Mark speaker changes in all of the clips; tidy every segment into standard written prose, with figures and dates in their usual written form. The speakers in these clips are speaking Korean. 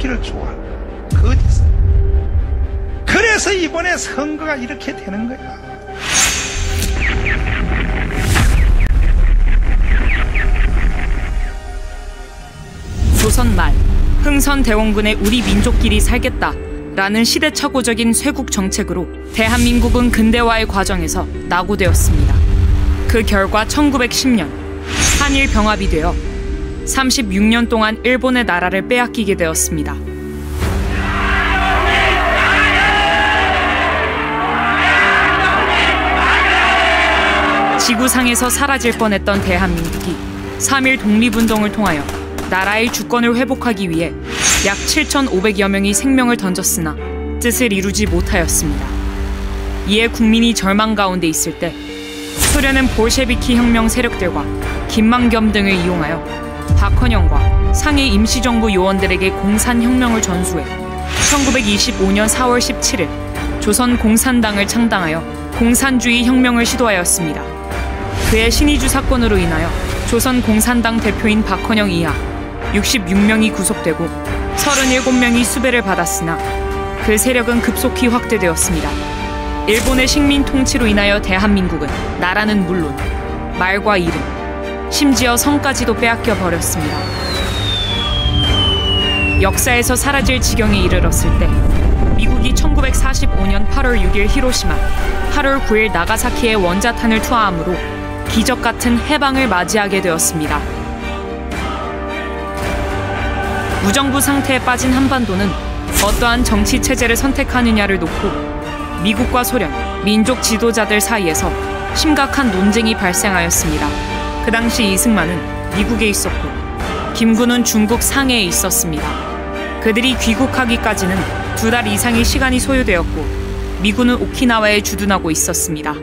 Speaker 1: 먹기를 좋아하는 거야. 거짓을. 그래서 이번에 선거가 이렇게 되는 거야.
Speaker 2: 조선 말 흥선대원군의 우리 민족끼리 살겠다라는 시대착오적인 쇄국 정책으로 대한민국은 근대화의 과정에서 낙오되었습니다. 그 결과 1910년 한일 병합이 되어 36년 동안 일본의 나라를 빼앗기게 되었습니다. 지구상에서 사라질 뻔했던 대한민국이 3.1 독립운동을 통하여 나라의 주권을 회복하기 위해 약 7,500여 명이 생명을 던졌으나 뜻을 이루지 못하였습니다. 이에 국민이 절망 가운데 있을 때 소련은 볼셰비키 혁명 세력들과 김만겸 등을 이용하여 박헌영과 상해 임시정부 요원들에게 공산혁명을 전수해 1925년 4월 17일 조선공산당을 창당하여 공산주의 혁명을 시도하였습니다. 그의 신의주 사건으로 인하여 조선공산당 대표인 박헌영 이하 66명이 구속되고 37명이 수배를 받았으나 그 세력은 급속히 확대되었습니다. 일본의 식민 통치로 인하여 대한민국은 나라는 물론 말과 이름, 심지어 성까지도 빼앗겨 버렸습니다. 역사에서 사라질 지경에 이르렀을 때 미국이 1945년 8월 6일 히로시마, 8월 9일 나가사키의 원자탄을 투하함으로 기적 같은 해방을 맞이하게 되었습니다. 무정부 상태에 빠진 한반도는 어떠한 정치 체제를 선택하느냐를 놓고 미국과 소련, 민족 지도자들 사이에서 심각한 논쟁이 발생하였습니다. 그 당시 이승만은 미국에 있었고 김구는 중국 상해에 있었습니다. 그들이 귀국하기까지는 2달 이상의 시간이 소요되었고 미군은 오키나와에 주둔하고 있었습니다.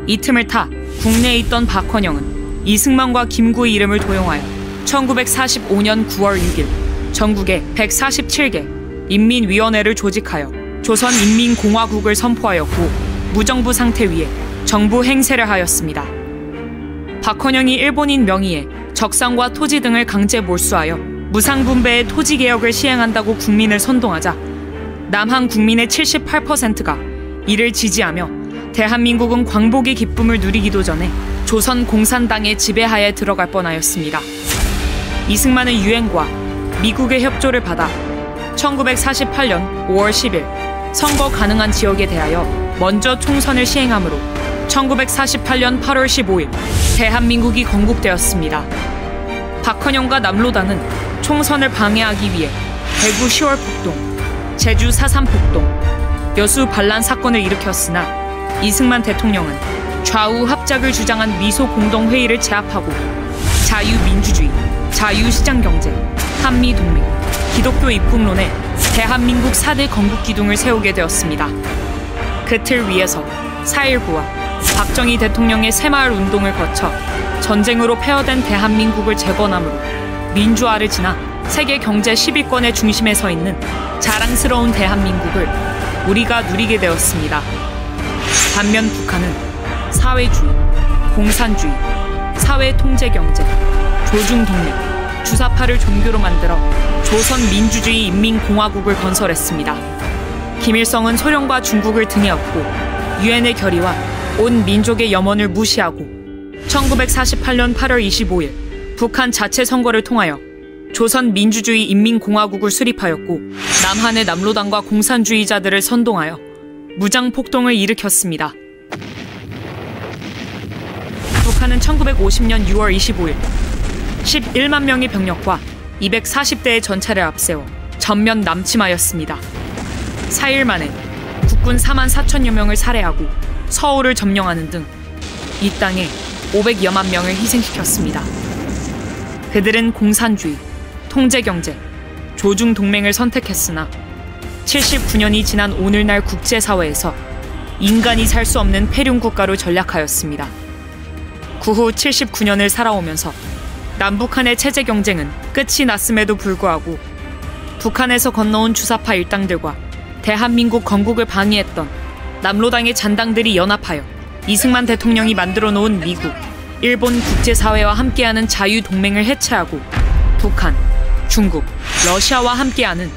Speaker 2: 이 틈을 타 국내에 있던 박헌영은 이승만과 김구의 이름을 도용하여 1945년 9월 6일 전국에 147개 인민위원회를 조직하여 조선인민공화국을 선포하였고 무정부 상태 위에 정부 행세를 하였습니다. 박헌영이 일본인 명의의 적산과 토지 등을 강제 몰수하여 무상분배의 토지개혁을 시행한다고 국민을 선동하자 남한 국민의 78%가 이를 지지하며 대한민국은 광복의 기쁨을 누리기도 전에 조선공산당의 지배하에 들어갈 뻔하였습니다. 이승만은 유엔과 미국의 협조를 받아 1948년 5월 10일 선거 가능한 지역에 대하여 먼저 총선을 시행하므로 1948년 8월 15일 대한민국이 건국되었습니다. 박헌영과 남로당은 총선을 방해하기 위해 대구 10월 폭동, 제주 4.3 폭동, 여수 반란 사건을 일으켰으나 이승만 대통령은 좌우 합작을 주장한 미소공동회의를 제압하고 자유민주주의, 자유시장경제, 한미동맹, 기독교 입국론에 대한민국 4대 건국기둥을 세우게 되었습니다. 그 틀 위에서 4.19와 박정희 대통령의 새마을 운동을 거쳐 전쟁으로 폐허된 대한민국을 재건함으로 민주화를 지나 세계 경제 10위권의 중심에 서 있는 자랑스러운 대한민국을 우리가 누리게 되었습니다. 반면 북한은 사회주의, 공산주의, 사회통제경제, 조중동맹, 주사파를 종교로 만들어 조선민주주의 인민공화국을 건설했습니다. 김일성은 소련과 중국을 등에 업고 유엔의 결의와 온 민족의 염원을 무시하고 1948년 8월 25일 북한 자체 선거를 통하여 조선민주주의 인민공화국을 수립하였고 남한의 남로당과 공산주의자들을 선동하여 무장폭동을 일으켰습니다. 북한은 1950년 6월 25일 11만 명의 병력과 240대의 전차를 앞세워 전면 남침하였습니다. 4일 만에 국군 4만 4천여 명을 살해하고 서울을 점령하는 등 이 땅에 500여만 명을 희생시켰습니다. 그들은 공산주의, 통제경제, 조중동맹을 선택했으나 79년이 지난 오늘날 국제사회에서 인간이 살 수 없는 폐륜국가로 전락하였습니다. 그 후 79년을 살아오면서 남북한의 체제 경쟁은 끝이 났음에도 불구하고 북한에서 건너온 주사파 일당들과 대한민국 건국을 방해했던 남로당의 잔당들이 연합하여 이승만 대통령이 만들어 놓은 미국, 일본 국제사회와 함께하는 자유동맹을 해체하고 북한, 중국, 러시아와 함께하는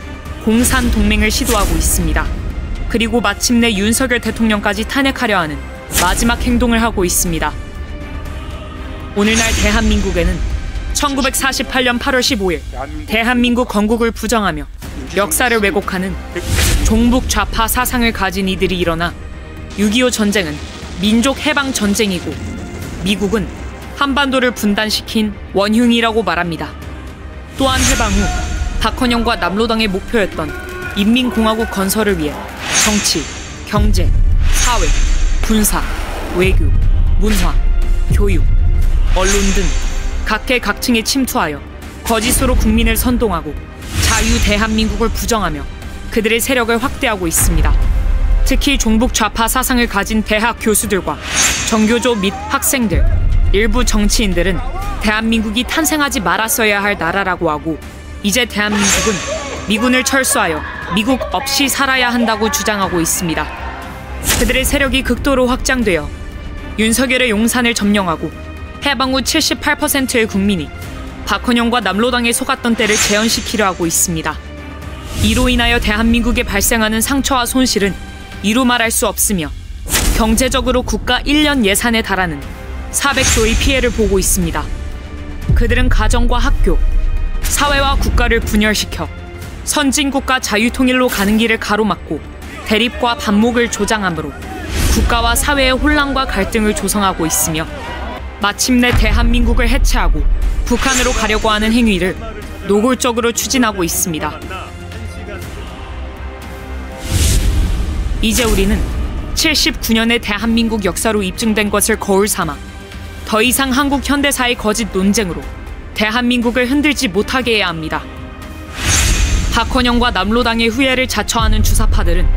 Speaker 2: 공산 동맹을 시도하고 있습니다. 그리고 마침내 윤석열 대통령까지 탄핵하려 하는 마지막 행동을 하고 있습니다. 오늘날 대한민국에는 1948년 8월 15일 대한민국 건국을 부정하며 역사를 왜곡하는 종북 좌파 사상을 가진 이들이 일어나 6.25 전쟁은 민족 해방 전쟁이고 미국은 한반도를 분단시킨 원흉이라고 말합니다. 또한 해방 후 박헌영과 남로당의 목표였던 인민공화국 건설을 위해 정치, 경제, 사회, 군사, 외교, 문화, 교육, 언론 등 각계각층에 침투하여 거짓으로 국민을 선동하고 자유 대한민국을 부정하며 그들의 세력을 확대하고 있습니다. 특히 종북 좌파 사상을 가진 대학 교수들과 정교조 및 학생들, 일부 정치인들은 대한민국이 탄생하지 말았어야 할 나라라고 하고 이제 대한민국은 미군을 철수하여 미국 없이 살아야 한다고 주장하고 있습니다. 그들의 세력이 극도로 확장되어 윤석열의 용산을 점령하고 해방 후 78%의 국민이 박헌영과 남로당에 속았던 때를 재현시키려 하고 있습니다. 이로 인하여 대한민국에 발생하는 상처와 손실은 이루 말할 수 없으며 경제적으로 국가 1년 예산에 달하는 400조의 피해를 보고 있습니다. 그들은 가정과 학교, 사회와 국가를 분열시켜 선진국가 자유통일로 가는 길을 가로막고 대립과 반목을 조장하므로 국가와 사회의 혼란과 갈등을 조성하고 있으며 마침내 대한민국을 해체하고 북한으로 가려고 하는 행위를 노골적으로 추진하고 있습니다. 이제 우리는 79년의 대한민국 역사로 입증된 것을 거울 삼아 더 이상 한국 현대사의 거짓 논쟁으로 대한민국을 흔들지 못하게 해야 합니다. 박헌영과 남로당의 후예를 자처하는 주사파들은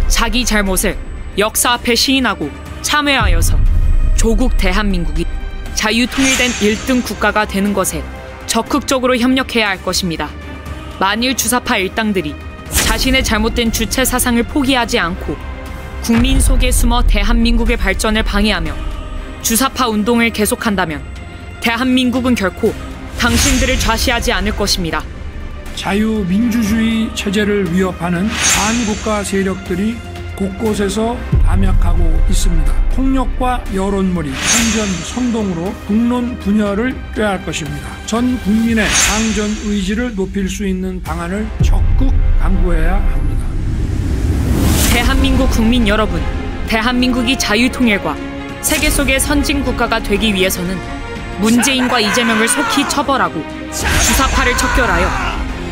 Speaker 2: 자기 잘못을 역사 앞에 시인하고 참회하여서 조국 대한민국이 자유통일된 1등 국가가 되는 것에 적극적으로 협력해야 할 것입니다. 만일 주사파 일당들이 자신의 잘못된 주체 사상을 포기하지 않고 국민 속에 숨어 대한민국의 발전을 방해하며 주사파 운동을 계속한다면 대한민국은 결코 당신들을 좌시하지 않을 것입니다.
Speaker 3: 자유민주주의 체제를 위협하는 반국가 세력들이 곳곳에서 담약하고 있습니다. 폭력과 여론몰이, 선전, 선동으로 국론 분열을 꾀할 것입니다. 전 국민의 상전 의지를 높일 수 있는 방안을 적극 강구해야 합니다.
Speaker 2: 대한민국 국민 여러분, 대한민국이 자유통일과 세계 속의 선진국가가 되기 위해서는 문재인과 이재명을 속히 처벌하고 주사파를 척결하여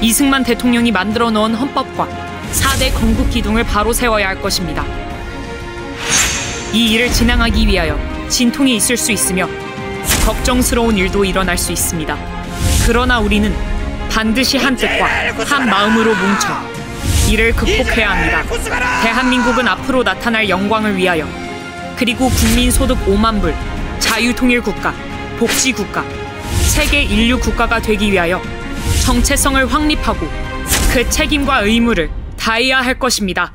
Speaker 2: 이승만 대통령이 만들어 놓은 헌법과 4대 건국 기둥을 바로 세워야 할 것입니다. 이 일을 진행하기 위하여 진통이 있을 수 있으며 걱정스러운 일도 일어날 수 있습니다. 그러나 우리는 반드시 한 뜻과 한 마음으로 뭉쳐 이를 극복해야 합니다. 대한민국은 앞으로 나타날 영광을 위하여 그리고 국민 소득 5만 불, 자유통일 국가, 복지 국가, 세계 인류 국가가 되기 위하여 정체성을 확립하고 그 책임과 의무를 다해야 할 것입니다.